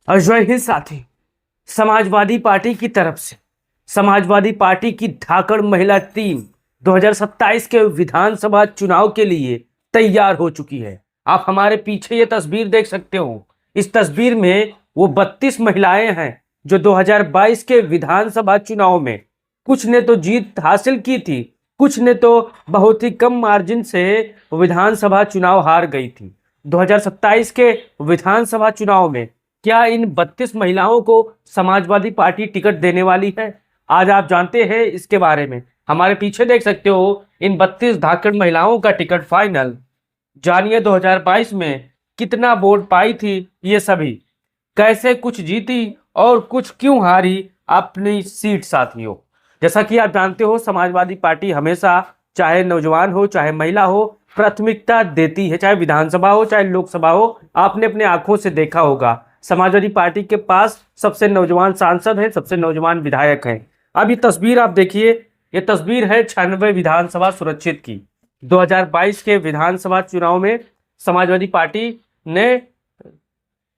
अजय हिंद साथी, समाजवादी पार्टी की तरफ से समाजवादी पार्टी की धाकड़ महिला टीम 2027 के विधानसभा चुनाव के लिए तैयार हो चुकी है। आप हमारे पीछे ये तस्वीर देख सकते हो। इस तस्वीर में वो 32 महिलाएं हैं जो 2022 के विधानसभा चुनाव में कुछ ने तो जीत हासिल की थी, कुछ ने तो बहुत ही कम मार्जिन से विधानसभा चुनाव हार गई थी। 2027 के विधानसभा चुनाव में क्या इन 32 महिलाओं को समाजवादी पार्टी टिकट देने वाली है? आज आप जानते हैं इसके बारे में। हमारे पीछे देख सकते हो इन 32 धाकड़ महिलाओं का टिकट फाइनल। जानिए 2022 में कितना वोट पाई थी ये सभी, कैसे कुछ जीती और कुछ क्यों हारी अपनी सीट साथियों। जैसा कि आप जानते हो समाजवादी पार्टी हमेशा चाहे नौजवान हो चाहे महिला हो प्राथमिकता देती है, चाहे विधानसभा हो चाहे लोकसभा हो। आपने अपने आंखों से देखा होगा समाजवादी पार्टी के पास सबसे नौजवान सांसद हैं, सबसे नौजवान विधायक हैं। अब ये तस्वीर आप देखिए, ये तस्वीर है 96 विधानसभा सुरक्षित की। 2022 के विधानसभा चुनाव में समाजवादी पार्टी ने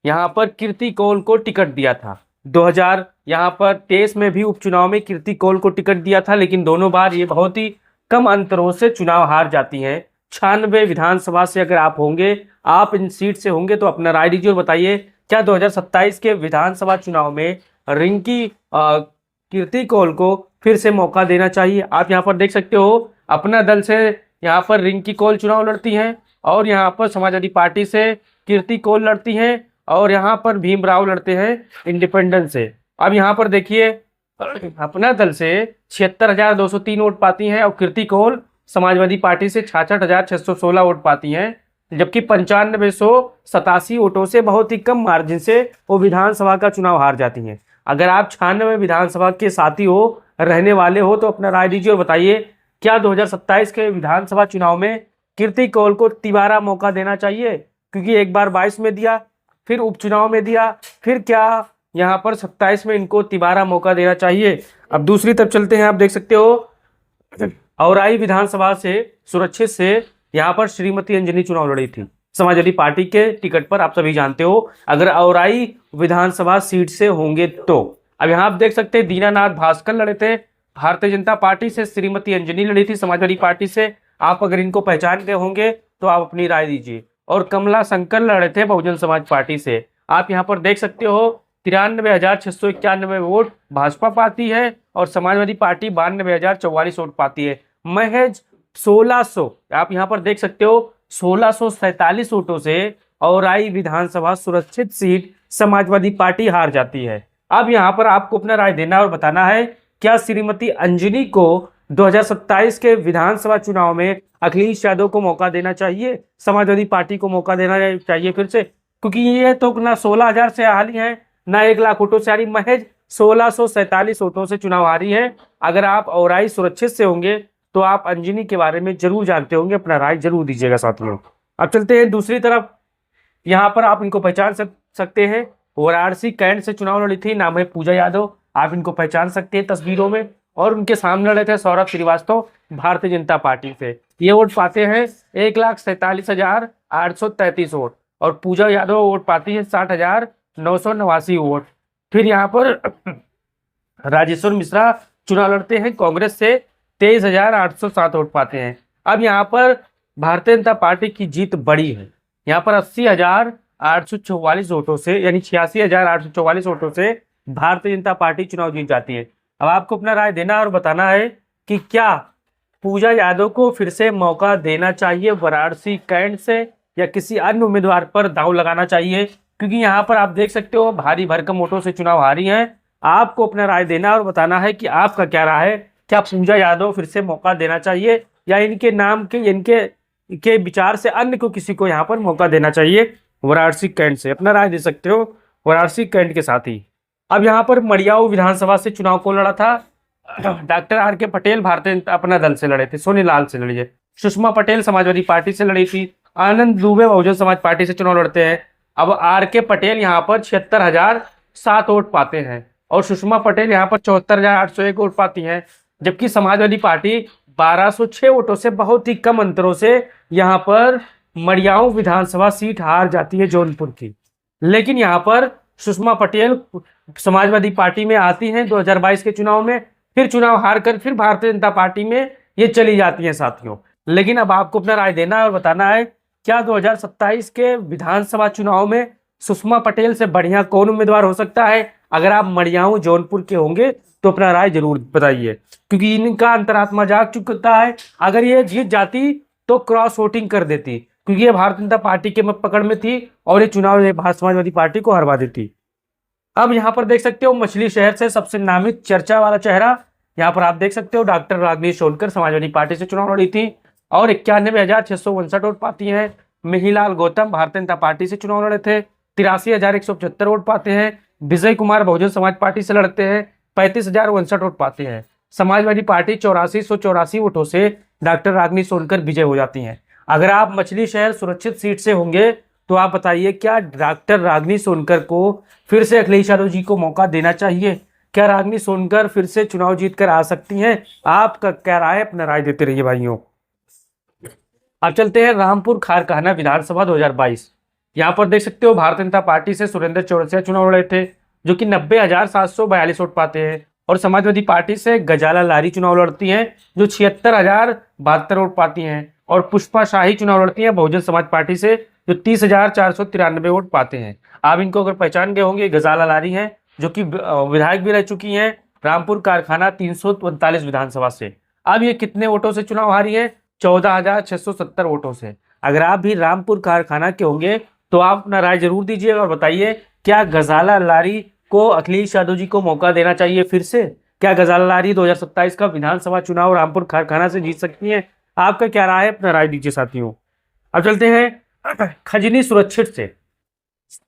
यहाँ पर कीर्ति कौल को टिकट दिया था। 2023 में भी उपचुनाव में कीर्ति कौल को टिकट दिया था, लेकिन दोनों बार ये बहुत ही कम अंतरों से चुनाव हार जाती हैं। 96 विधानसभा से अगर आप होंगे, आप इन सीट से होंगे तो अपना राय दीजिए और बताइए क्या 2027 के विधानसभा चुनाव में रिंकी कीर्ति कौल को फिर से मौका देना चाहिए। आप यहाँ पर देख सकते हो अपना दल से यहाँ पर रिंकी कौल चुनाव लड़ती हैं और यहाँ पर समाजवादी पार्टी से कीर्ति कौल लड़ती हैं और यहाँ पर भीमराव लड़ते हैं इंडिपेंडेंस से। अब यहाँ पर देखिए अपना दल से 76,203 वोट पाती हैं और कीर्ति कौल समाजवादी पार्टी से 66,616 वोट पाती हैं, जबकि 95,187 वोटों से बहुत ही कम मार्जिन से वो विधानसभा का चुनाव हार जाती हैं। अगर आप 96 विधानसभा के साथी हो, रहने वाले हो तो अपना राय दीजिए और बताइए क्या 2027 के विधानसभा चुनाव में कीर्ति कौल को तिबारा मौका देना चाहिए? क्योंकि एक बार 22 में दिया, फिर उपचुनाव में दिया, फिर क्या यहाँ पर 27 में इनको तिबारा मौका देना चाहिए? अब दूसरी तरफ चलते हैं। आप देख सकते हो औराई विधानसभा से सुरक्षित से यहाँ पर श्रीमती अंजनी चुनाव लड़ी थी समाजवादी पार्टी के टिकट पर। आप सभी जानते हो अगर औराई विधानसभा सीट से होंगे तो। अब यहाँ आप देख सकते हैं दीनानाथ भास्कर लड़े थे भारतीय जनता पार्टी से, श्रीमती अंजनी लड़ी थी समाजवादी पार्टी से। आप अगर इनको पहचानते होंगे तो आप अपनी राय दीजिए। और कमला शंकर लड़े थे बहुजन समाज पार्टी से। आप यहाँ पर देख सकते हो 93,691 वोट भाजपा पाती है और समाजवादी पार्टी 92,044 वोट पाती है। महज 1600, आप यहाँ पर देख सकते हो 1647 वोटों से औराई विधानसभा सुरक्षित सीट समाजवादी पार्टी हार जाती है। अब यहाँ पर आपको अपना राय देना और बताना है क्या श्रीमती अंजनी को 2027 के विधानसभा चुनाव में अखिलेश यादव को मौका देना चाहिए, समाजवादी पार्टी को मौका देना चाहिए फिर से? क्योंकि ये तो ना 16,000 से हारी है ना 1 लाख वोटों से हारी, महज 1647 वोटों से चुनाव हारी है। अगर आप औराई सुरक्षित से होंगे तो आप अंजनी के बारे में जरूर जानते होंगे, अपना राय जरूर दीजिएगा साथियों। अब चलते हैं दूसरी तरफ। यहाँ पर आप इनको पहचान सकते हैं, वाराणसी कैंट से चुनाव लड़ी थी, नाम है पूजा यादव। आप इनको पहचान सकते हैं तस्वीरों में। और उनके सामने लड़े थे सौरभ श्रीवास्तव भारतीय जनता पार्टी से। ये वोट पाते हैं 1,47,833 वोट और पूजा यादव वोट पाती है 60,989 वोट। फिर यहाँ पर राजेश्वर मिश्रा चुनाव लड़ते हैं कांग्रेस से, 23,807 वोट पाते हैं। अब यहाँ पर भारतीय जनता पार्टी की जीत बड़ी है। यहाँ पर 80,844 वोटों से यानी 86,844 वोटों से भारतीय जनता पार्टी चुनाव जीत जाती है। अब आपको अपना राय देना और बताना है कि क्या पूजा यादव को फिर से मौका देना चाहिए वाराणसी कैंट से या किसी अन्य उम्मीदवार पर दांव लगाना चाहिए? क्योंकि यहाँ पर आप देख सकते हो भारी भरकम वोटों से चुनाव हारी हैं। आपको अपना राय देना और बताना है कि आपका क्या राय है, क्या पूजा यादव फिर से मौका देना चाहिए या इनके नाम के इनके विचार से अन्य को किसी को यहाँ पर मौका देना चाहिए वाराणसी कैंट से? अपना राय दे सकते हो वाराणसी कैंट के साथ ही। अब यहाँ पर मड़ियाऊ विधानसभा से चुनाव को लड़ा था डॉक्टर आर.के. पटेल भारतीय अपना दल से लड़े थे, सोनीलाल से लड़ी है। सुषमा पटेल समाजवादी पार्टी से लड़ी थी। आनंद दुबे बहुजन समाज पार्टी से चुनाव लड़ते हैं। अब आर.के. पटेल यहाँ पर 76,007 वोट पाते हैं और सुषमा पटेल यहाँ पर 74,801 वोट पाती हैं, जबकि समाजवादी पार्टी 1,206 वोटों से बहुत ही कम अंतरों से यहाँ पर मड़ियाऊ विधानसभा सीट हार जाती है जौनपुर की। लेकिन यहाँ पर सुषमा पटेल समाजवादी पार्टी में आती हैं 2022 के चुनाव में, फिर चुनाव हार कर फिर भारतीय जनता पार्टी में ये चली जाती हैं साथियों। लेकिन अब आपको अपना राय देना है और बताना है, क्या 2027 के विधानसभा चुनाव में सुषमा पटेल से बढ़िया कौन उम्मीदवार हो सकता है? अगर आप मड़ियाऊ जौनपुर के होंगे तो अपना राय जरूर बताइए, क्योंकि इनका अंतरात्मा जाग चुका है। अगर ये जीत जाती तो क्रॉस वोटिंग कर देती, क्योंकि ये भारतीय जनता पार्टी के पकड़ में थी और ये चुनाव भारत समाजवादी पार्टी को हरवा देती। अब यहाँ पर देख सकते हो मछली शहर से सबसे नामित चर्चा वाला चेहरा, यहाँ पर आप देख सकते हो डॉक्टर रागिनी सोनकर समाजवादी पार्टी से चुनाव लड़ी थी और 91,659 वोट पाती हैं। मिहिलाल गौतम भारतीय जनता पार्टी से चुनाव लड़े थे, 83,175 वोट पाते हैं। विजय कुमार बहुजन समाज पार्टी से लड़ते हैं, 35,059 वोट पाते हैं। समाजवादी पार्टी 8484 वोटों से डॉक्टर रागिनी सोनकर विजय हो जाती हैं। अगर आप मछली शहर सुरक्षित सीट से होंगे तो आप बताइए, क्या डॉक्टर रागिनी सोनकर को फिर से अखिलेश यादव जी को मौका देना चाहिए? क्या रागिनी सोनकर फिर से चुनाव जीत कर आ सकती हैं? आपका क्या राय है? अपना राय देते रहिए भाइयों। अब चलते हैं रामपुर खारकाना विधानसभा 2022। यहाँ पर देख सकते हो भारतीय जनता पार्टी से सुरेंद्र चौरसिया चुनाव लड़े थे, जो कि 90,742 वोट पाते हैं। और समाजवादी पार्टी से गजाला लारी चुनाव लड़ती हैं, जो 76,072 वोट पाती हैं। और पुष्पा शाही चुनाव लड़ती हैं बहुजन समाज पार्टी से, जो 30,493 वोट पाते हैं। आप इनको अगर पहचान गए होंगे, गजाला लारी हैं, जो कि विधायक भी रह चुकी हैं रामपुर कारखाना 339 विधानसभा से। अब ये कितने वोटों से चुनाव हारी है? 14,670 वोटों से। अगर आप भी रामपुर कारखाना के होंगे तो आप अपना राय जरूर दीजिए और बताइए, क्या गजाला लारी को अखिलेश यादव जी को मौका देना चाहिए फिर से? क्या गजाला लारी 2027 का विधानसभा चुनाव रामपुर कारखाना से जीत सकती हैं? आपका क्या राय है? अपना राय दीजिए साथियों। अब चलते हैं खजनी सुरक्षित से।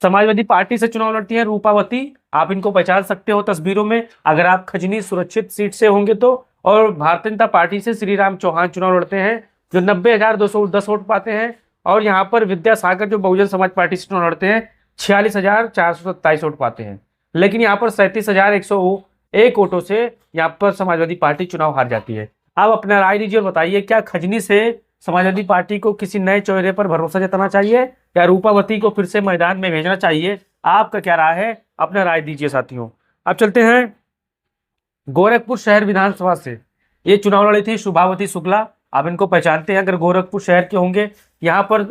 समाजवादी पार्टी से चुनाव लड़ती हैं रूपावती, आप इनको पहचान सकते हो तस्वीरों में अगर आप खजनी सुरक्षित सीट से होंगे तो। और भारतीय जनता पार्टी से श्री राम चौहान चुनाव लड़ते हैं, जो 90,210 वोट पाते हैं। और यहाँ पर विद्यासागर जो बहुजन समाज पार्टी से चुनाव लड़ते हैं 46,427 वोट पाते हैं। लेकिन यहाँ पर 37,101 वोटों से यहाँ पर समाजवादी पार्टी चुनाव हार जाती है। आप अपना राय दीजिए और बताइए, क्या खजनी से समाजवादी पार्टी को किसी नए चेहरे पर भरोसा जताना चाहिए या रूपावती को फिर से मैदान में भेजना चाहिए? आपका क्या राय है? अपना राय दीजिए साथियों। अब चलते हैं गोरखपुर शहर विधानसभा से। ये चुनाव लड़ी थी शुभावती शुक्ला, आप इनको पहचानते हैं अगर गोरखपुर शहर के होंगे। यहाँ पर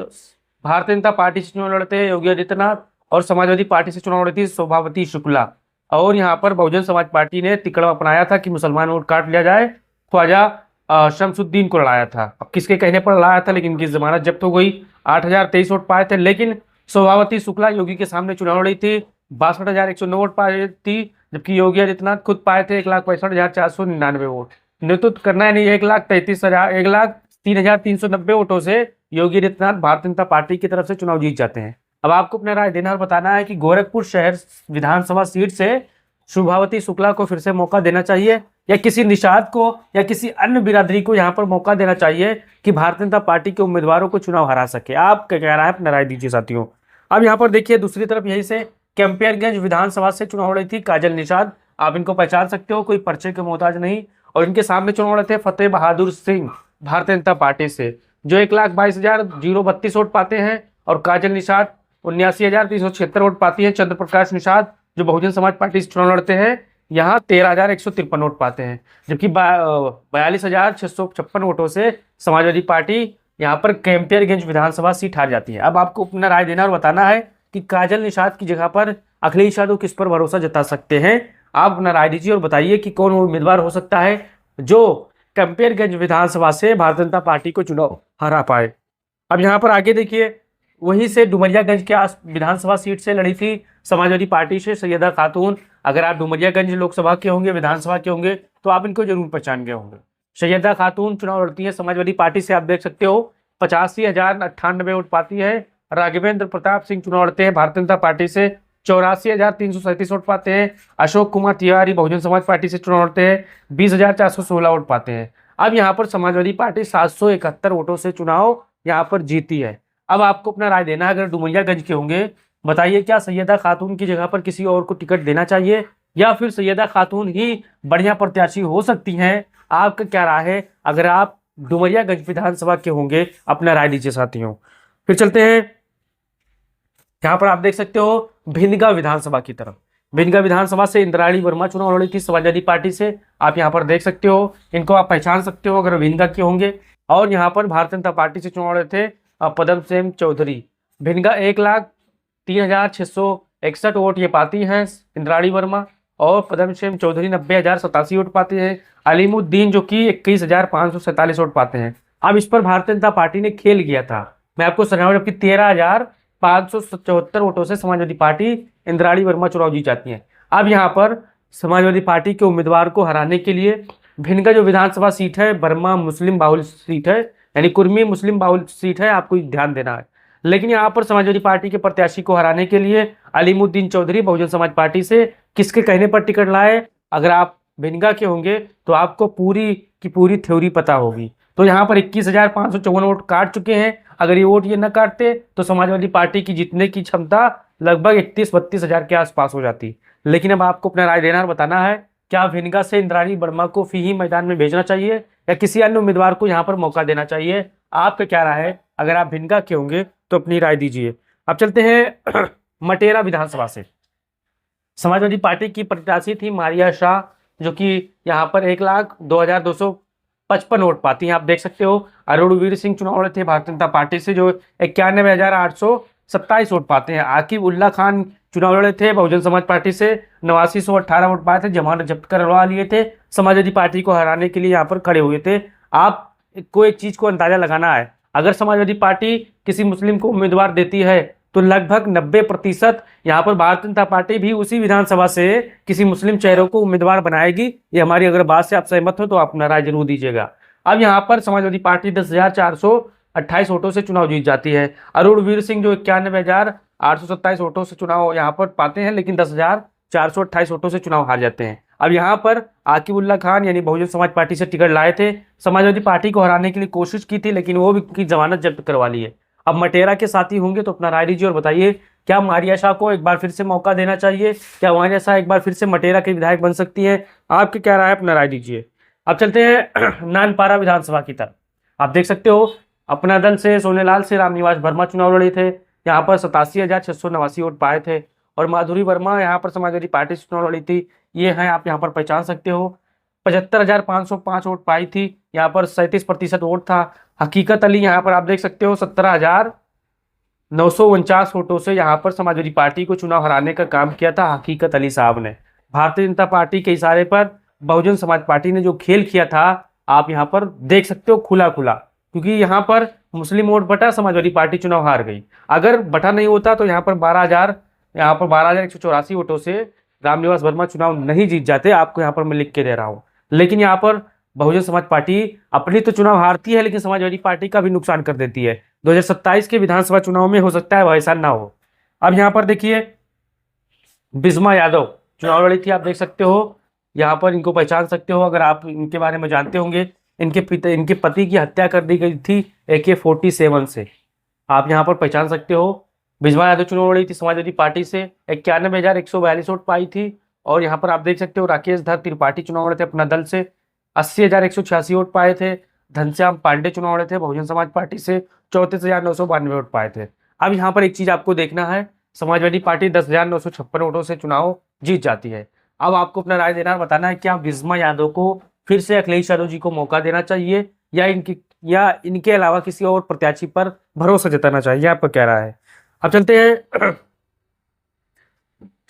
भारतीय जनता पार्टी से चुनाव लड़ते हैं योगी आदित्यनाथ और समाजवादी पार्टी से चुनाव लड़ी थी शोभावती शुक्ला। और यहाँ पर बहुजन समाज पार्टी ने तिकड़ा अपनाया था कि मुसलमान वोट काट लिया जाए, ख्वाजा शमसुद्दीन को लड़ाया था। अब किसके कहने पर लड़ाया था, लेकिन इनकी जमानत जब्त हो गई। 8,023 वोट पाए थे, लेकिन शोभावती शुक्ला योगी के सामने चुनाव लड़ी थी, 62,109 वोट पाई थी, जबकि योगी आदित्यनाथ खुद पाए थे 1,65,499 वोट। नेतृत्व करना है नहीं 1,03,390 वोटों से योगी आदित्यनाथ भारतीय जनता पार्टी की तरफ से चुनाव जीत जाते हैं। अब आपको अपना राय देना और बताना है कि गोरखपुर शहर विधानसभा सीट से शुभावती शुक्ला को फिर से मौका देना चाहिए या किसी निषाद को या किसी अन्य बिरादरी को यहाँ पर मौका देना चाहिए कि भारतीय जनता पार्टी के उम्मीदवारों को चुनाव हरा सके? आप क्या कह रहा है? अपना राय दीजिए साथियों। अब यहाँ पर देखिए दूसरी तरफ यहीं से कैंपियरगंज विधानसभा से चुनाव लड़ी थी काजल निषाद, आप इनको पहचान सकते हो, कोई परिचय के मोहताज नहीं। और इनके सामने चुनाव लड़े थे फतेह बहादुर सिंह भारतीय जनता पार्टी से, जो 1,22,032 वोट पाते हैं। और काजल निषाद 79,376 वोट पाती है। चंद्र प्रकाश निषाद जो बहुजन समाज पार्टी से चुनाव लड़ते हैं, यहाँ 13,153 वोट पाते हैं, जबकि 42,656 वोटों से समाजवादी पार्टी यहाँ पर कैंपियरगंज विधानसभा सीट हार जाती है। अब आपको अपना राय देना और बताना है कि काजल निषाद की जगह पर अखिलेश यादव किस पर भरोसा जता सकते हैं? आप अपना राय दीजिए और बताइए कि कौन उम्मीदवार हो सकता है जो कैंपियरगंज विधानसभा से भारतीय जनता पार्टी को चुनाव हरा पाए। अब यहाँ पर आगे देखिए, वहीं से डुमरियागंज के विधानसभा सीट से लड़ी थी समाजवादी पार्टी से सैयदा खातून। अगर आप डुमरियागंज लोकसभा के होंगे, विधानसभा के होंगे, तो आप इनको जरूर पहचान गए होंगे। सैयदा खातून चुनाव लड़ती है समाजवादी पार्टी से, आप देख सकते हो 85,098 वोट पाती है। राघवेंद्र प्रताप सिंह चुनाव लड़ते हैं भारतीय जनता पार्टी से, 84,337 वोट पाते हैं। अशोक कुमार तिवारी बहुजन समाज पार्टी से चुनाव लड़ते हैं, 20,416 वोट पाते हैं। अब यहाँ पर समाजवादी पार्टी 771 वोटों से चुनाव यहाँ पर जीती है। अब आपको अपना राय देना है, अगर डुमरियागंज के होंगे, बताइए क्या सैयदा खातून की जगह पर किसी और को टिकट देना चाहिए या फिर सैयदा खातून ही बढ़िया प्रत्याशी हो सकती हैं? आपका क्या राय है? अगर आप डुमरियागंज विधानसभा के होंगे, अपना राय दीजिए साथियों। फिर चलते हैं यहाँ पर आप देख सकते हो भिंडगा विधानसभा की तरफ, भिंडगा विधानसभा से इंद्राणी वर्मा चुनाव लड़ी थी समाजवादी पार्टी से। आप यहाँ पर देख सकते हो, इनको आप पहचान सकते हो अगर भिंडगा के होंगे। और यहाँ पर भारतीय जनता पार्टी से चुनाव लड़े थे पदम सेन चौधरी। भिंडगा 1,03,661 वोट ये पाती हैं इंद्राणी वर्मा, और पदम सेन चौधरी 90,087 वोट पाते हैं। अलीमुद्दीन जो कि 21,547 वोट पाते हैं। अब इस पर भारतीय जनता पार्टी ने खेल किया था, मैं आपको समझाऊं, जबकि 13,574 वोटों से समाजवादी पार्टी इंद्राणी वर्मा चुनाव जीत जाती है। अब यहाँ पर समाजवादी पार्टी के उम्मीदवार को हराने के लिए भिंडगा जो विधानसभा सीट है वर्मा मुस्लिम बाहुल सीट है, यानी कुर्मी मुस्लिम बाहुल सीट है, आपको ध्यान देना है। लेकिन यहाँ पर समाजवादी पार्टी के प्रत्याशी को हराने के लिए अलीमुद्दीन चौधरी बहुजन समाज पार्टी से किसके कहने पर टिकट लाए। अगर आप भिंडगा के होंगे तो आपको पूरी की पूरी थ्योरी पता होगी। तो यहाँ पर 21,554 वोट काट चुके हैं। अगर ये वोट ये न काटते तो समाजवादी पार्टी की जीतने की क्षमता लगभग 31-32 हजार के आसपास हो जाती। लेकिन अब आपको अपना राय देना और बताना है, क्या भिंडगा से इंद्राणी वर्मा को ही मैदान में भेजना चाहिए या किसी अन्य उम्मीदवार को यहाँ पर मौका देना चाहिए? आपका क्या राय है? अगर आप भिंडगा के होंगे तो अपनी राय दीजिए। अब चलते हैं मटेरा विधानसभा से। समाजवादी पार्टी की प्रत्याशी थी मारिया शाह, जो कि यहाँ पर 1,02,255 वोट पाती हैं। आप देख सकते हो अरुणवीर सिंह चुनाव लड़े थे भारतीय जनता पार्टी से, जो 91,827 वोट पाते हैं। आकिब उल्ला खान चुनाव लड़े थे बहुजन समाज पार्टी से, 8918 वोट पाए थे, जमानत जब्त करवा लिए थे, समाजवादी पार्टी को हराने के लिए यहाँ पर खड़े हुए थे। आपको एक चीज को अंदाजा लगाना है, अगर समाजवादी पार्टी किसी मुस्लिम को उम्मीदवार देती है तो लगभग 90% यहाँ पर भारतीय जनता पार्टी भी उसी विधानसभा से किसी मुस्लिम चेहरे को उम्मीदवार बनाएगी। ये हमारी अगर बात से आप सहमत हो तो आप अपना राय जरूर दीजिएगा। अब यहाँ पर समाजवादी पार्टी 10,428 वोटों से चुनाव जीत जाती है। अरुणवीर सिंह जो 91,827 वोटों से चुनाव यहाँ पर पाते हैं, लेकिन 10,428 वोटों से चुनाव हार जाते हैं। अब यहाँ पर आकिब उल्ला खान यानी बहुजन समाज पार्टी से टिकट लाए थे, समाजवादी पार्टी को हराने के लिए कोशिश की थी, लेकिन वो भी की जमानत जब्त करवा ली है। अब मटेरा के साथी होंगे तो अपना राय दीजिए और बताइए, क्या मारिया शाह को एक बार फिर से मौका देना चाहिए? क्या मारिया शाह एक बार फिर से मटेरा के विधायक बन सकती है? आपकी क्या राय है? अपना राय दीजिए। अब चलते हैं नानपारा विधानसभा की तरफ। आप देख सकते हो अपना दल से सोनेलाल से रामनिवास वर्मा चुनाव लड़े थे, यहाँ पर 87,689 वोट पाए थे। और माधुरी वर्मा यहाँ पर समाजवादी पार्टी से चुनाव लड़ी थी, ये हैं, आप यहाँ पर पहचान सकते हो। 75,505 वोट पाई थी, यहाँ पर 37% वोट था। हकीकत अली यहाँ पर आप देख सकते हो 17,949 वोटों से यहाँ पर समाजवादी पार्टी को चुनाव हराने का काम किया था हकीकत अली साहब ने। भारतीय जनता पार्टी के इशारे पर बहुजन समाज पार्टी ने जो खेल किया था आप यहाँ पर देख सकते हो खुला खुला, क्योंकि यहाँ पर मुस्लिम वोट बटा, समाजवादी पार्टी चुनाव हार गई। अगर बटा नहीं होता तो यहाँ पर 12,184 वोटों से रामनिवास वर्मा चुनाव नहीं जीत जाते। आपको यहाँ पर मैं लिख के दे रहा हूँ। लेकिन यहाँ पर बहुजन समाज पार्टी अपनी तो चुनाव हारती है, लेकिन समाजवादी पार्टी का भी नुकसान कर देती है। 2027 के विधानसभा चुनाव में हो सकता है वैसा ना हो। अब यहाँ पर देखिए बिस्मा यादव चुनाव लड़ी थी, आप देख सकते हो, यहाँ पर इनको पहचान सकते हो अगर आप इनके बारे में जानते होंगे। इनके पति की हत्या कर दी गई थी AK-47 से, आप यहाँ पर पहचान सकते हो। बिस्मा यादव चुनाव लड़ी थी समाजवादी पार्टी से, 91,142 वोट पाई थी। और यहाँ पर आप देख सकते हो राकेश धर त्रिपाठी चुनाव लड़े थे अपना दल से, 80,186 वोट पाए थे। घनश्याम पांडे चुनाव लड़े थे बहुजन समाज पार्टी से, 34,992 वोट पाए थे। अब यहाँ पर एक चीज आपको देखना है, समाजवादी पार्टी 10,956 वोटों से चुनाव जीत जाती है। अब आपको अपना राय देना बताना है, क्या बिस्मा यादव को फिर से अखिलेश यादव जी को मौका देना चाहिए या इनके अलावा किसी और प्रत्याशी पर भरोसा जताना चाहिए? आपका क्या राय है? अब चलते हैं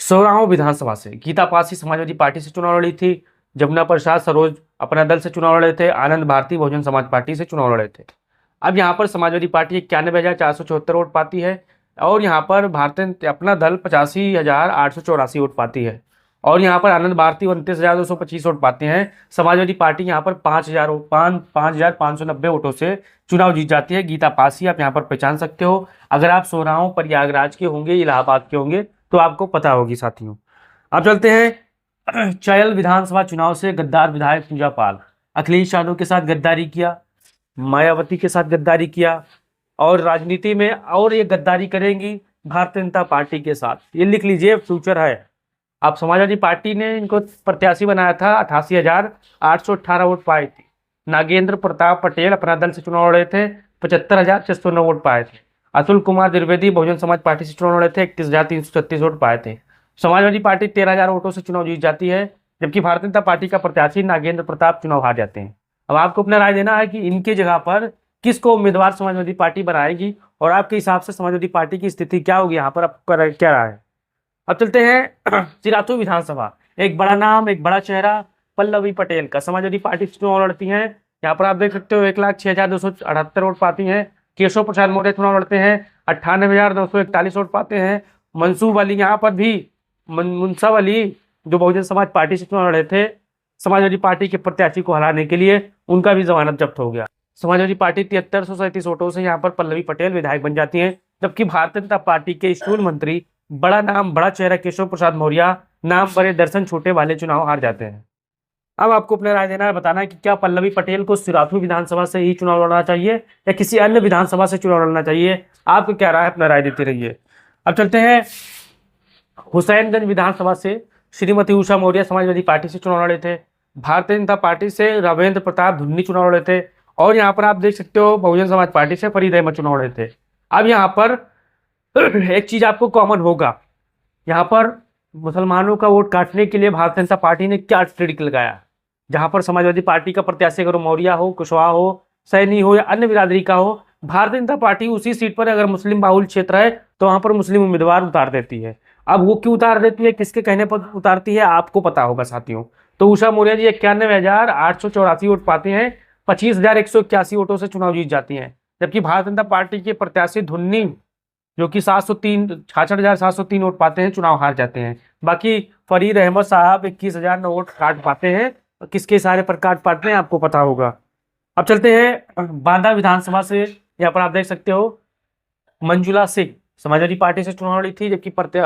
सोराव विधानसभा से। गीता पासी समाजवादी पार्टी से चुनाव लड़ी थी, जमुना प्रसाद सरोज अपना दल से चुनाव लड़े थे, आनंद भारती बहुजन समाज पार्टी से चुनाव लड़े थे। अब यहाँ पर समाजवादी पार्टी 91,474 वोट पाती है और यहाँ पर भारतीय अपना दल 85,884 वोट पाती है। और यहाँ पर आनंद भारती 29,225 वोट पाते हैं। समाजवादी पार्टी यहाँ पर 5,590 वोटों से चुनाव जीत जाती है। गीता पासी आप यहाँ पर पहचान सकते हो, अगर आप सोराव प्रयागराज के होंगे, इलाहाबाद के होंगे तो आपको पता होगी साथियों। अब चलते हैं चयल विधानसभा चुनाव से। गद्दार विधायक पूजा पाल अखिलेश यादव के साथ गद्दारी किया, मायावती के साथ गद्दारी किया और राजनीति में और ये गद्दारी करेंगी भारतीय जनता पार्टी के साथ, ये लिख लीजिए, फ्यूचर है। आप समाजवादी पार्टी ने इनको प्रत्याशी बनाया था, 88,818 वोट पाए थे। नागेंद्र प्रताप पटेल अपना दल से चुनाव लड़े थे, 75,609 वोट पाए थे। अतुल कुमार द्विवेदी बहुजन समाज पार्टी से चुनाव लड़े थे, 31,336 वोट पाए थे। समाजवादी पार्टी 13,000 वोटों से चुनाव जीत जाती है, जबकि भारतीय जनता पार्टी का प्रत्याशी नागेंद्र प्रताप चुनाव हार जाते हैं। अब आपको अपना राय देना है कि इनके जगह पर किसको उम्मीदवार समाजवादी पार्टी बनाएगी और आपके हिसाब से समाजवादी पार्टी की स्थिति क्या होगी, यहाँ पर आपका क्या राय है। अब चलते हैं चिरातू विधानसभा, एक बड़ा नाम, एक बड़ा चेहरा पल्लवी पटेल का समाजवादी पार्टी से चुनाव लड़ती हैं। यहाँ पर आप देख सकते हो 1,06,278 वोट पाती हैं। केशव प्रसाद मौर्य चुनाव लड़ते हैं, 98,941 वोट पाते हैं। मनसूब अली यहाँ पर भी मुनसब अली जो बहुजन समाज पार्टी से चुनाव लड़े थे समाजवादी पार्टी के प्रत्याशी को हराने के लिए, उनका भी जमानत जब्त हो गया। समाजवादी पार्टी 7337 वोटों से यहाँ पर पल्लवी पटेल विधायक बन जाती हैं, जबकि भारतीय जनता पार्टी के स्कूल मंत्री बड़ा नाम बड़ा चेहरा केशव प्रसाद मौर्य नाम बड़े दर्शन छोटे वाले चुनाव हार जाते हैं। अब आपको अपना राय देना है, बताना है कि क्या पल्लवी पटेल को सिराथू विधानसभा से ही चुनाव लड़ना चाहिए या किसी अन्य विधानसभा से चुनाव लड़ना चाहिए। आपको क्या राय है, अपना राय देते रहिए। अब चलते हैं हुसैनगंज विधानसभा से श्रीमती उषा मौर्य समाजवादी पार्टी से चुनाव लड़े थे। भारतीय जनता पार्टी से रावेंद्र प्रताप धुन्नी चुनाव लड़े थे और यहाँ पर आप देख सकते हो बहुजन समाज पार्टी से फरीद अहमद चुनाव लड़े थे। अब यहाँ पर एक चीज आपको कॉमन होगा, यहाँ पर मुसलमानों का वोट काटने के लिए भारतीय जनता पार्टी ने क्या ट्रिक लगाया। जहाँ पर समाजवादी पार्टी का प्रत्याशी अगर मौर्य हो, कुशवाहा हो, सैनी हो या अन्य बिरादरी का हो, भारतीय जनता पार्टी उसी सीट पर अगर मुस्लिम बाहुल क्षेत्र है तो वहां पर मुस्लिम उम्मीदवार उतार देती है। अब वो क्यों उतार देती है, किसके कहने पर उतारती है, आपको पता होगा साथियों। तो उषा मौर्य जी 91,884 वोट पाते हैं, 25,181 वोटों से चुनाव जीत जाती हैं। जबकि भारतीय जनता पार्टी के प्रत्याशी धुन्नी जो कि 66,703 वोट पाते हैं, चुनाव हार जाते हैं। बाकी फरीद अहमद साहब 21,009 वोट काट पाते हैं, किसके इशारे पर काट पाते हैं आपको पता होगा। अब चलते हैं बांदा विधानसभा से, यहाँ पर आप देख सकते हो मंजुला सिंह समाजवादी पार्टी से चुनाव लड़ी थी, जबकि भारतीय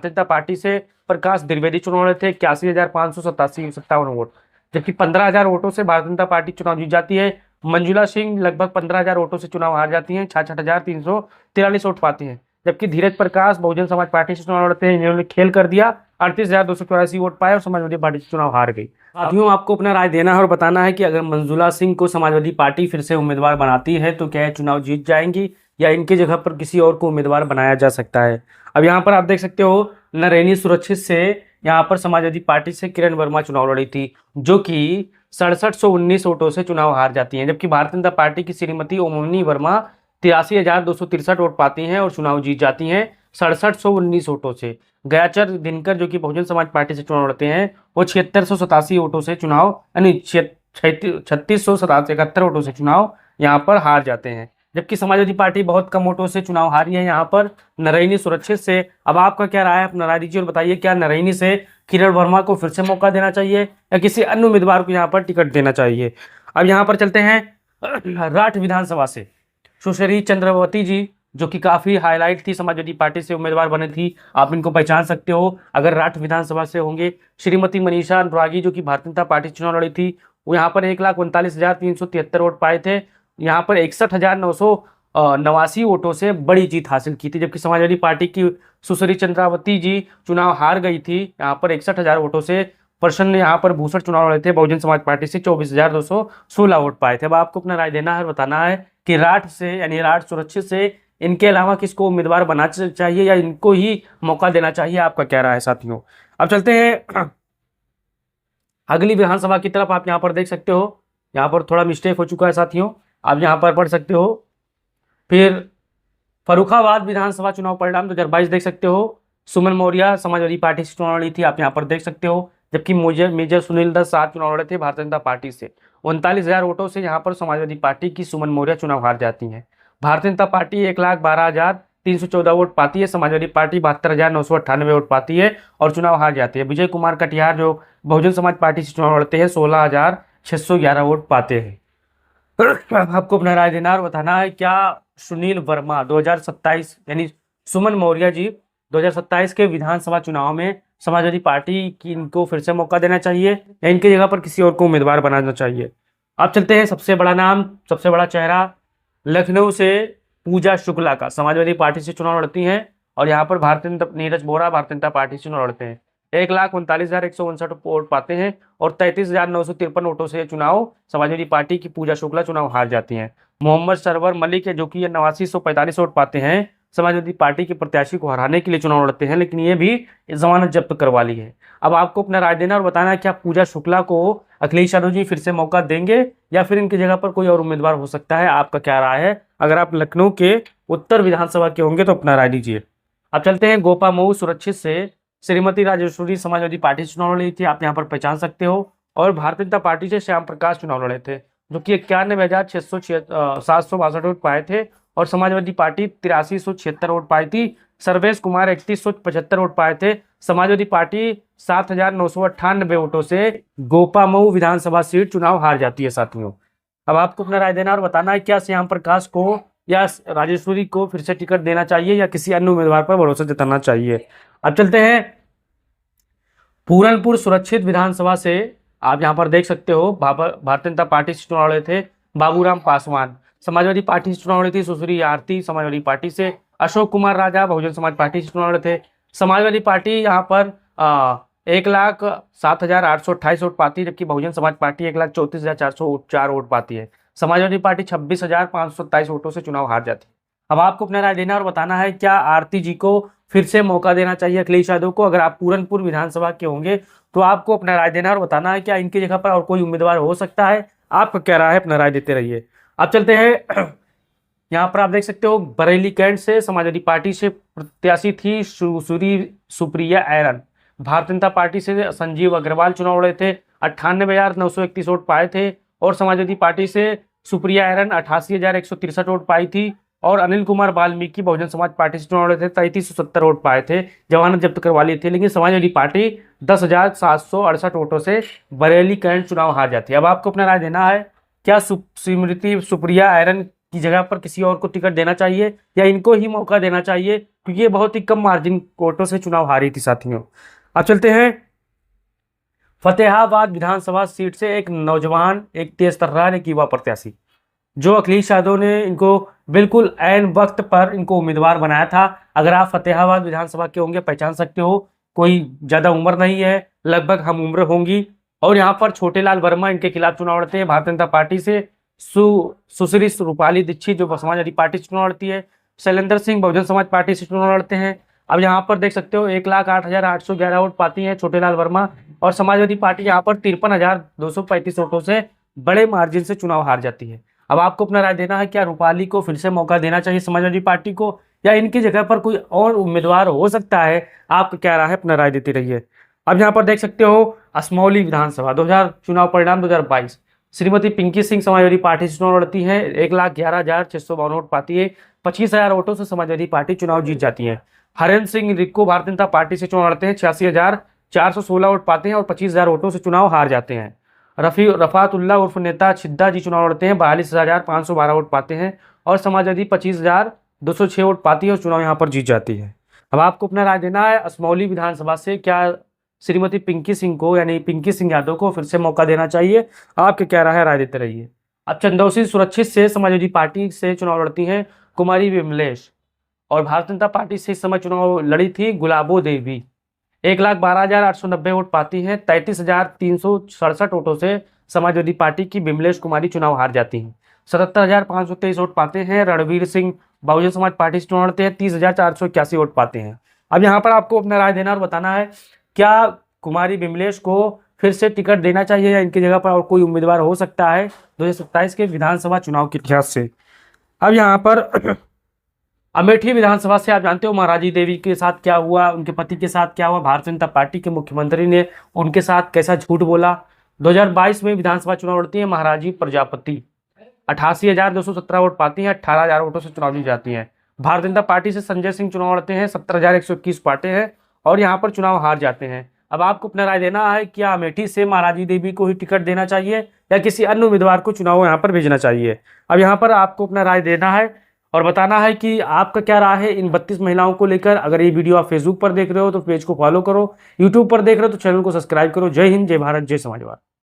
जनता पार्टी से प्रकाश द्विवेदी चुनाव लड़े थे, 81,557 वोट, जबकि 15,000 वोटों से भारतीय जनता पार्टी चुनाव जीत जाती है। मंजुला सिंह लगभग 15,000 वोटों से चुनाव हार जाती हैं, 66,343 वोट पाती हैं। जबकि धीरज प्रकाश बहुजन समाज पार्टी से चुनाव लड़ते हैं, इन्होंने खेल कर दिया, 38,284 वोट पाए और समाजवादी पार्टी से चुनाव हार गई। साथियों आपको अपना राय देना है और बताना है कि अगर मंजुला सिंह को समाजवादी पार्टी फिर से उम्मीदवार बनाती है तो क्या यह चुनाव जीत जाएंगी या इनके जगह पर किसी और को उम्मीदवार बनाया जा सकता है। अब यहाँ पर आप देख सकते हो नरैनी सुरक्षित से यहाँ पर समाजवादी पार्टी से किरण वर्मा चुनाव लड़ी थी, जो कि 6719 वोटों से चुनाव हार जाती हैं। जबकि भारतीय जनता पार्टी की श्रीमती ओमनी वर्मा 83,263 वोट पाती हैं और चुनाव जीत जाती हैं 6719 वोटों से। गयाचर दिनकर जो कि बहुजन समाज पार्टी से चुनाव लड़ते हैं, वो 7687 वोटों से चुनाव यानी 3671 वोटों से चुनाव यहाँ पर हार जाते हैं। जबकि समाजवादी पार्टी बहुत कम वोटों से चुनाव हारी है यहाँ पर नरैनी सुरक्षित से। अब आपका क्या राय है, अपना राय दीजिए और बताइए क्या नरैनी से किरण वर्मा को फिर से मौका देना चाहिए या किसी अन्य उम्मीदवार को यहाँ पर टिकट देना चाहिए। अब यहाँ पर चलते हैं राठ विधानसभा से सुश्री चंद्रवती जी जो कि काफ़ी हाईलाइट थी, समाजवादी पार्टी से उम्मीदवार बने थी, आप इनको पहचान सकते हो अगर राठ विधानसभा से होंगे। श्रीमती मनीषा अनुरागी जो कि भारतीय जनता पार्टी चुनाव लड़ी थी, वो यहाँ पर 1,39,373 वोट पाए थे, यहाँ पर 61,989 वोटों से बड़ी जीत हासिल की थी। जबकि समाजवादी पार्टी की सुश्री चंद्रावती जी चुनाव हार गई थी, यहाँ पर 61,000 वोटों से। प्रसन्न यहाँ पर भूषण चुनाव लड़े थे बहुजन समाज पार्टी से, 24,216 वोट पाए थे। अब आपको अपना राय देना है, बताना है कि राठ से यानी राठ सुरक्षित से इनके अलावा किसको उम्मीदवार बनाना चाहिए या इनको ही मौका देना चाहिए, आपका क्या राय है साथियों। अब चलते हैं अगली विधानसभा की तरफ। आप यहाँ पर देख सकते हो, यहाँ पर थोड़ा मिस्टेक हो चुका है साथियों, आप यहाँ पर पढ़ सकते हो। फिर फर्रुखाबाद विधानसभा चुनाव परिणाम 2022 देख सकते हो। सुमन मौर्य समाजवादी पार्टी से चुनाव लड़ी थी, आप यहाँ पर देख सकते हो। जबकि मेजर सुनील दत्त साथ चुनाव लड़े थे भारतीय जनता पार्टी से, 39,000 वोटों से यहाँ पर समाजवादी पार्टी की सुमन मौर्य चुनाव हार जाती हैं। भारतीय जनता पार्टी 1,12,314 वोट पाती है, समाजवादी पार्टी 72,998 वोट पाती है और चुनाव हार जाती है। विजय कुमार कटियार जो बहुजन समाज पार्टी से चुनाव लड़ते हैं 16,611 वोट पाते हैं। आपको अपना राय देना और बताना है क्या सुनील वर्मा 2027 यानी सुमन मौर्य जी 2027 के विधानसभा चुनाव में समाजवादी पार्टी की इनको फिर से मौका देना चाहिए या इनकी जगह पर किसी और को उम्मीदवार बनाना चाहिए। अब चलते हैं सबसे बड़ा नाम, सबसे बड़ा चेहरा लखनऊ से पूजा शुक्ला का, समाजवादी पार्टी से चुनाव लड़ती हैं और यहाँ पर नीरज बोरा भारतीय जनता पार्टी से चुनाव लड़ते हैं। 1,39,159 वोट पाते हैं और 33,953 वोटों से चुनाव समाजवादी पार्टी की पूजा शुक्ला चुनाव हार जाती हैं। मोहम्मद सरवर मलिक है, जो कि ये 8945 वोट पाते हैं, समाजवादी पार्टी के प्रत्याशी को हराने के लिए चुनाव लड़ते हैं, लेकिन ये भी जमानत जब्त करवा ली है। अब आपको अपना राय देना और बताना है, क्या पूजा शुक्ला को अखिलेश यादव जी फिर से मौका देंगे या फिर इनकी जगह पर कोई और उम्मीदवार हो सकता है? आपका क्या राय है? अगर आप लखनऊ के उत्तर विधानसभा के होंगे तो अपना राय दीजिए। अब चलते हैं गोपामऊ सुरक्षित से श्रीमती राजेश्वरी समाजवादी पार्टी से चुनाव लड़ी थी, आप यहाँ पर पहचान सकते हो। और भारतीय जनता पार्टी से श्याम प्रकाश चुनाव लड़े थे, जो कि 91,762 वोट पाए थे। और समाजवादी पार्टी 8376 वोट पाई थी। सर्वेश कुमार 3175 वोट पाए थे। समाजवादी पार्टी 7998 वोटों से गोपामऊ विधानसभा सीट चुनाव हार जाती है साथियों। अब आपको अपना राय देना और बताना है, क्या श्याम प्रकाश को या राजेश्वरी को फिर से टिकट देना चाहिए या किसी अन्य उम्मीदवार पर भरोसा जताना चाहिए? अब चलते हैं पूरनपुर सुरक्षित विधानसभा से। आप यहाँ पर देख सकते हो, भारतीय जनता पार्टी से चुनाव लड़े थे बाबूराम पासवान, समाजवादी पार्टी से चुनाव लड़ी थी सुश्री आरती, समाजवादी पार्टी से अशोक कुमार राजा बहुजन समाज पार्टी से चुनाव लड़े थे। समाजवादी पार्टी यहाँ पर 1,07,828 वोट पाती है, जबकि बहुजन समाज पार्टी 1,34,404 वोट पाती है। समाजवादी पार्टी 26,527 वोटों से चुनाव हार जाती है। अब आपको अपना राय देना और बताना है, क्या आरती जी को फिर से मौका देना चाहिए अखिलेश यादव को? अगर आप पूरनपुर विधानसभा के होंगे तो आपको अपना राय देना और बताना है, क्या इनकी जगह पर और कोई उम्मीदवार हो सकता है? आपका क्या राय है? अपना राय देते रहिए। अब चलते हैं यहाँ पर आप देख सकते हो, बरेली कैंट से समाजवादी पार्टी से प्रत्याशी थी सुप्रिया ऐरन। भारतीय जनता पार्टी से संजीव अग्रवाल चुनाव लड़े थे, 98,931 वोट पाए थे। और समाजवादी पार्टी से सुप्रिया ऐरन 88,163 वोट पाई थी। और अनिल कुमार वाल्मीकि बहुजन समाज पार्टी से चुनाव लड़े थे, 3370 वोट पाए थे, जमानत जब्त करवा ली थी। लेकिन समाजवादी पार्टी 10,768 वोटों से बरेली कैंट चुनाव हार जाती है। अब आपको अपना राय देना है, क्या श्रीमती सुप्रिया ऐरन की जगह पर किसी और को टिकट देना चाहिए या इनको ही मौका देना चाहिए, क्योंकि ये बहुत ही कम मार्जिन वोटों से चुनाव हारी थी साथियों। अब चलते हैं फतेहाबाद विधानसभा सीट से एक नौजवान, एक तेज तर्रार, एक युवा प्रत्याशी, जो अखिलेश यादव ने इनको बिल्कुल ऐन वक्त पर इनको उम्मीदवार बनाया था। अगर आप फतेहाबाद विधानसभा के होंगे पहचान सकते हो, कोई ज़्यादा उम्र नहीं है, लगभग हम उम्र होंगी। और यहाँ पर छोटेलाल वर्मा इनके खिलाफ चुनाव लड़ते हैं। भारतीय जनता पार्टी से सुश्री रूपाली दीक्षित जो समाजवादी पार्टी से चुनाव लड़ती है। शैलेंद्र सिंह बहुजन समाज पार्टी से चुनाव लड़ते हैं। अब यहाँ पर देख सकते हो 1,08,811 वोट पाती है छोटेलाल वर्मा। और समाजवादी पार्टी यहाँ पर 53,235 वोटों से बड़े मार्जिन से चुनाव हार जाती है। अब आपको अपना राय देना है, क्या रूपाली को फिर से मौका देना चाहिए समाजवादी पार्टी को या इनकी जगह पर कोई और उम्मीदवार हो सकता है? आपका क्या राय है? अपना राय देते रहिए। अब यहाँ पर देख सकते हो असमौली विधानसभा 2000 चुनाव परिणाम 2022। श्रीमती पिंकी सिंह समाजवादी पार्टी से चुनाव लड़ती है, 1,11,652 वोट पाती है, 25,000 वोटों से समाजवादी पार्टी चुनाव जीत जाती है। हरेंद्र सिंह रिक्को भारतीय जनता पार्टी से चुनाव लड़ते हैं, 86,416 वोट पाते हैं और 25,000 वोटों से चुनाव हार जाते हैं। रफातुल्ला उर्फ नेता छिद्दा जी चुनाव लड़ते हैं, 42,512 वोट पाते हैं और समाजवादी 25,206 वोट पाती है और चुनाव यहाँ पर जीत जाती है। अब आपको अपना राय देना है, असमौली विधानसभा से क्या श्रीमती पिंकी सिंह को यानी पिंकी सिंह यादव को फिर से मौका देना चाहिए? आपके क्या राय देते रहिए। अब चंदौसी सुरक्षित से समाजवादी पार्टी से चुनाव लड़ती हैं कुमारी विमलेश। और भारतीय जनता पार्टी से इस समय चुनाव लड़ी थी गुलाबो देवी, 1,12,890 वोट पाती हैं, 33,367 वोटों से समाजवादी पार्टी की विमलेश कुमारी चुनाव हार जाती हैं। 77,523 वोट पाते हैं रणवीर सिंह बहुजन समाज पार्टी से चुनाव लड़ते हैं, 30,481 वोट पाते हैं। अब यहाँ पर आपको अपना राय देना और बताना है, क्या कुमारी विमलेश को फिर से टिकट देना चाहिए या इनकी जगह पर और कोई उम्मीदवार हो सकता है 2027 के विधानसभा चुनाव के इतिहास से? अब यहाँ पर अमेठी विधानसभा से आप जानते हो महाराजी देवी के साथ क्या हुआ, उनके पति के साथ क्या हुआ, भारतीय जनता पार्टी के मुख्यमंत्री ने उनके साथ कैसा झूठ बोला। 2022 में विधानसभा चुनाव लड़ती है महाराजी प्रजापति, 88,217 वोट पाती हैं, 18,000 वोटों से चुनाव जीत जाती हैं। भारतीय जनता पार्टी से संजय सिंह चुनाव लड़ते हैं, 17,121 पाते हैं और यहाँ पर चुनाव हार जाते हैं। अब आपको अपना राय देना है, क्या अमेठी से महाराजी देवी को ही टिकट देना चाहिए या किसी अन्य उम्मीदवार को चुनाव यहाँ पर भेजना चाहिए? अब यहाँ पर आपको अपना राय देना है और बताना है कि आपका क्या राय है इन 32 महिलाओं को लेकर। अगर ये वीडियो आप फेसबुक पर देख रहे हो तो पेज को फॉलो करो, यूट्यूब पर देख रहे हो तो चैनल को सब्सक्राइब करो। जय हिंद, जय भारत, जय समाजवाद।